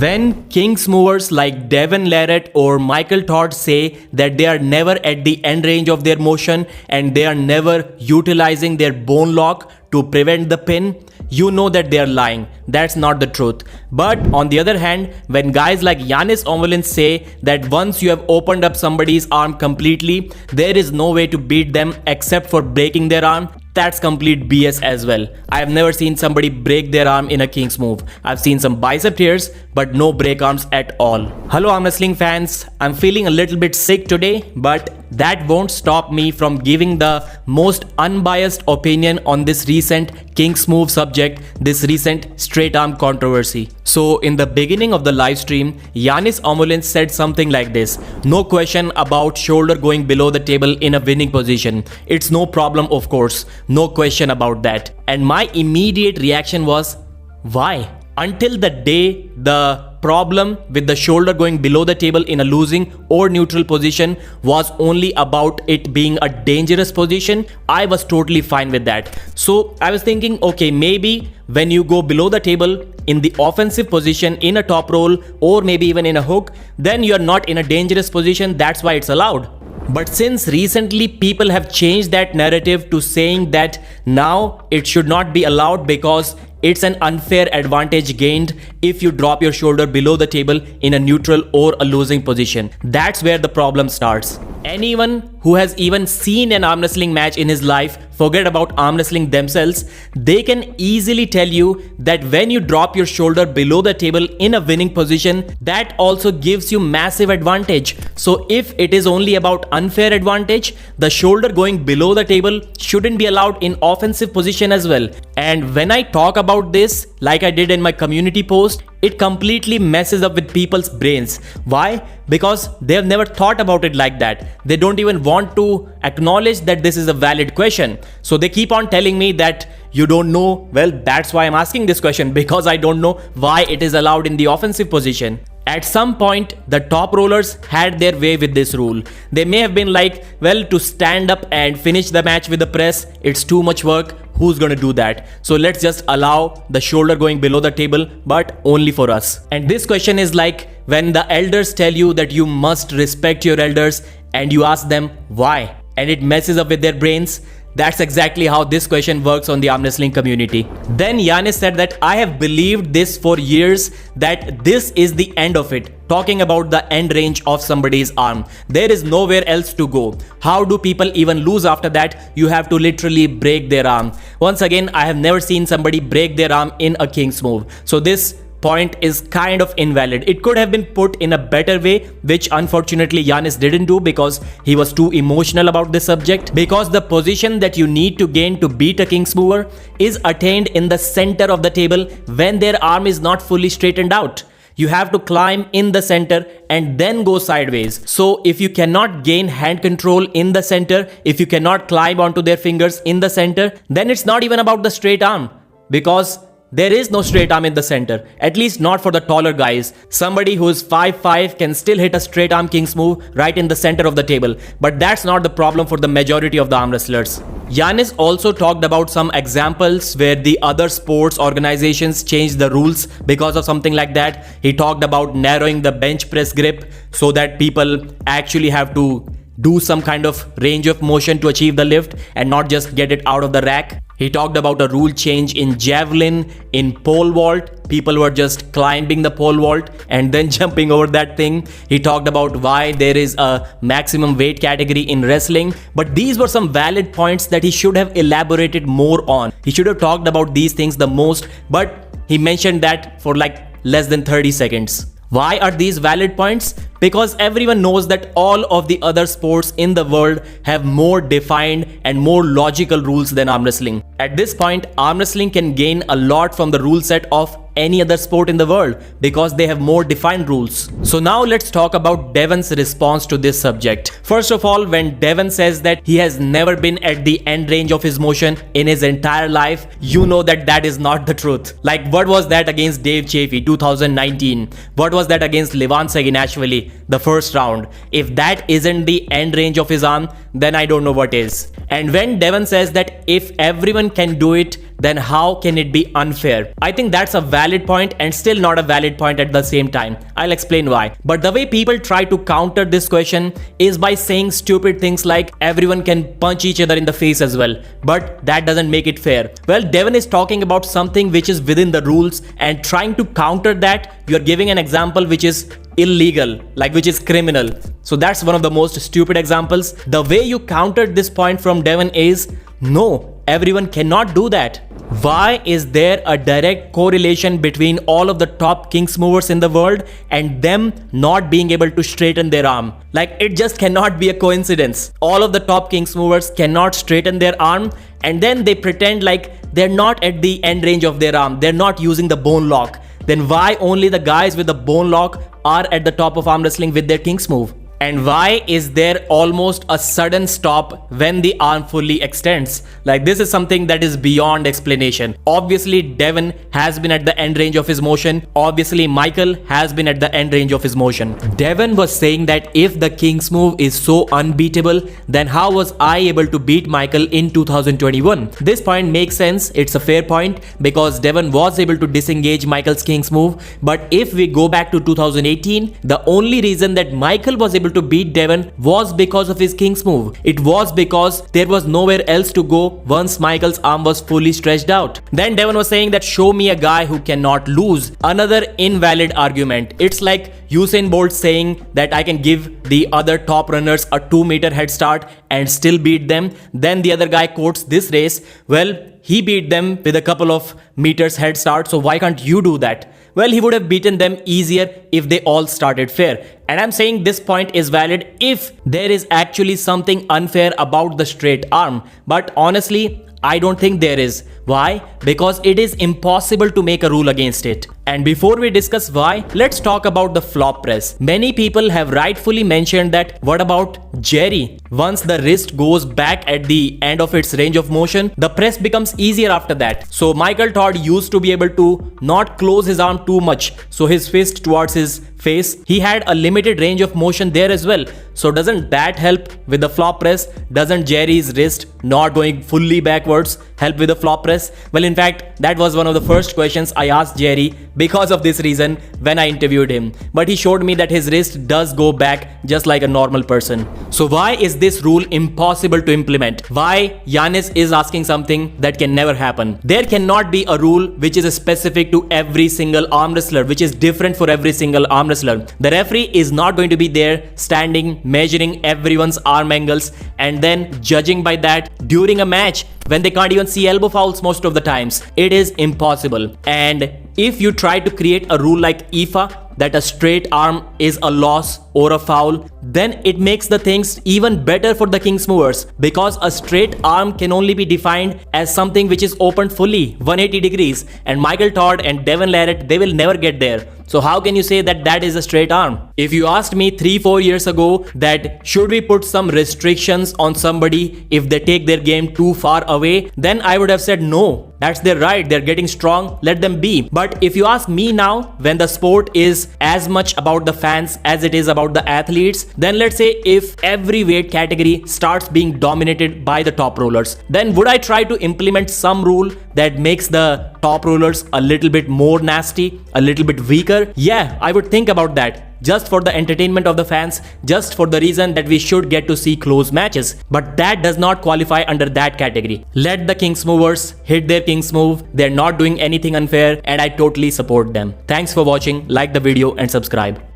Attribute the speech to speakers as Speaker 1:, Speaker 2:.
Speaker 1: When Kings movers like Devon Larratt or Michael Todd say that they are never at the end range of their motion and they are never utilizing their bone lock to prevent the pin, you know that they are lying. That's not the truth. But on the other hand, when guys like Giannis Omolin's say that once you have opened up somebody's arm completely, there is no way to beat them except for breaking their arm, that's complete BS as well. I have never seen somebody break their arm in a Kings move. I've seen some bicep tears, but no break arms at all. Hello arm wrestling fans, I'm feeling a little bit sick today, but that won't stop me from giving the most unbiased opinion on this recent Kings move subject, this recent straight arm controversy. So in the beginning of the live stream, Giannis Omolin said something like this: no question about shoulder going below the table in a winning position. It's no problem, of course. No question about that. And my immediate reaction was, why? Until the day the problem with the shoulder going below the table in a losing or neutral position was only about it being a dangerous position, I was totally fine with that. So I was thinking, okay, maybe when you go below the table in the offensive position in a top roll or maybe even in a hook, then you're not in a dangerous position, that's why it's allowed. But since recently people have changed that narrative to saying that now it should not be allowed because it's an unfair advantage gained if you drop your shoulder below the table in a neutral or a losing position, that's where the problem starts. Anyone who has even seen an arm wrestling match in his life, forget about arm wrestling themselves, they can easily tell you that when you drop your shoulder below the table in a winning position, that also gives you massive advantage. So if it is only about unfair advantage, the shoulder going below the table shouldn't be allowed in offensive position as well. And when I talk about this, like I did in my community post, it completely messes up with people's brains. Why? Because they have never thought about it like that. They don't even want to acknowledge that this is a valid question. So they keep on telling me that you don't know. Well, that's why I'm asking this question, because I don't know why it is allowed in the offensive position. At some point, the top rollers had their way with this rule. They may have been like, well, to stand up and finish the match with the press, it's too much work. Who's gonna do that? So let's just allow the shoulder going below the table, but only for us. And this question is like when the elders tell you that you must respect your elders and you ask them why, and it messes up with their brains. That's exactly how this question works on the arm wrestling community. Then Giannis said that I have believed this for years, that this is the end of it. Talking about the end range of somebody's arm. There is nowhere else to go. How do people even lose after that? You have to literally break their arm. Once again, I have never seen somebody break their arm in a Kings move. So this point is kind of invalid. It could have been put in a better way, which unfortunately Giannis didn't do because he was too emotional about this subject. Because the position that you need to gain to beat a Kings mover is attained in the center of the table when their arm is not fully straightened out. You have to climb in the center and then go sideways. So if you cannot gain hand control in the center, if you cannot climb onto their fingers in the center, then it's not even about the straight arm, because there is no straight arm in the center, at least not for the taller guys. Somebody who is 5'5" can still hit a straight arm Kings move right in the center of the table. But that's not the problem for the majority of the arm wrestlers. Giannis also talked about some examples where the other sports organizations changed the rules because of something like that. He talked about narrowing the bench press grip so that people actually have to do some kind of range of motion to achieve the lift and not just get it out of the rack. He talked about a rule change in javelin, in pole vault. People were just climbing the pole vault and then jumping over that thing. He talked about why there is a maximum weight category in wrestling. But these were some valid points that he should have elaborated more on. He should have talked about these things the most, but he mentioned that for like less than 30 seconds. Why are these valid points? Because everyone knows that all of the other sports in the world have more defined and more logical rules than arm wrestling. At this point, arm wrestling can gain a lot from the rule set of any other sport in the world because they have more defined rules. So now let's talk about Devon's response to this subject. First of all, when Devon says that he has never been at the end range of his motion in his entire life, you know that that is not the truth. Like, what was that against Dave Chaffee 2019? What was that against Levan Saginashvili, the first round? If that isn't the end range of his arm, then I don't know what is. And when Devon says that if everyone can do it, then how can it be unfair? I think that's a valid point and still not a valid point at the same time. I'll explain why. But the way people try to counter this question is by saying stupid things like everyone can punch each other in the face as well, but that doesn't make it fair. Well, Devon is talking about something which is within the rules, and trying to counter that, you're giving an example which is illegal, like which is criminal. So that's one of the most stupid examples. The way you countered this point from Devon is, no, everyone cannot do that. Why is there a direct correlation between all of the top kings movers in the world and them not being able to straighten their arm? Like, it just cannot be a coincidence. All of the top kings movers cannot straighten their arm, and then they pretend like they're not at the end range of their arm, they're not using the bone lock. Then why only the guys with the bone lock are at the top of arm wrestling with their kings move? And why is there almost a sudden stop when the arm fully extends? Like, this is something that is beyond explanation. Obviously, Devon has been at the end range of his motion. Obviously, Michael has been at the end range of his motion. Devon was saying that if the king's move is so unbeatable, then how was I able to beat Michael in 2021? This point makes sense. It's a fair point because Devon was able to disengage Michael's king's move. But if we go back to 2018, the only reason that Michael was able to beat Devon was because of his king's move. It was because there was nowhere else to go once Michael's arm was fully stretched out. Then Devon was saying that show me a guy who cannot lose. Another invalid argument. It's like Usain Bolt saying that I can give the other top runners a 2-meter head start and still beat them. Then the other guy quotes this race. Well, he beat them with a couple of meters head start, so why can't you do that? Well, he would have beaten them easier if they all started fair. And I'm saying this point is valid if there is actually something unfair about the straight arm. But honestly, I don't think there is. Why? Because it is impossible to make a rule against it. And before we discuss why, let's talk about the flop press. Many people have rightfully mentioned that what about Jerry? Once the wrist goes back at the end of its range of motion, the press becomes easier after that. So Michael Todd used to be able to not close his arm too much, so his fist towards his face, he had a limited range of motion there as well. So doesn't that help with the flop press? Doesn't Jerry's wrist not going fully backwards help with the flop press? Well, in fact, that was one of the first questions I asked Jerry because of this reason when I interviewed him. But he showed me that his wrist does go back just like a normal person. So why is this rule impossible to implement? Why Giannis is asking something that can never happen? There cannot be a rule which is specific to every single arm wrestler, which is different for every single arm wrestler. The referee is not going to be there standing, measuring everyone's arm angles and then judging by that during a match when they can't even see elbow fouls most of the times. It is impossible. And if you try to create a rule like IFA, that a straight arm is a loss or a foul, then it makes the things even better for the kings movers, because a straight arm can only be defined as something which is opened fully 180 degrees, and Michael Todd and Devon Larratt, they will never get there. So how can you say that that is a straight arm? If you asked me 3-4 years ago that should we put some restrictions on somebody if they take their game too far away, then I would have said no. That's their right, they're getting strong, let them be. But if you ask me now, when the sport is as much about the fans as it is about the athletes, then let's say if every weight category starts being dominated by the top rollers, then would I try to implement some rule that makes the top rollers a little bit more nasty, a little bit weaker? Yeah, I would think about that. Just for the entertainment of the fans, just for the reason that we should get to see close matches. But that does not qualify under that category. Let the kings movers hit their kings move. They're not doing anything unfair and I totally support them. Thanks for watching. Like the video and subscribe.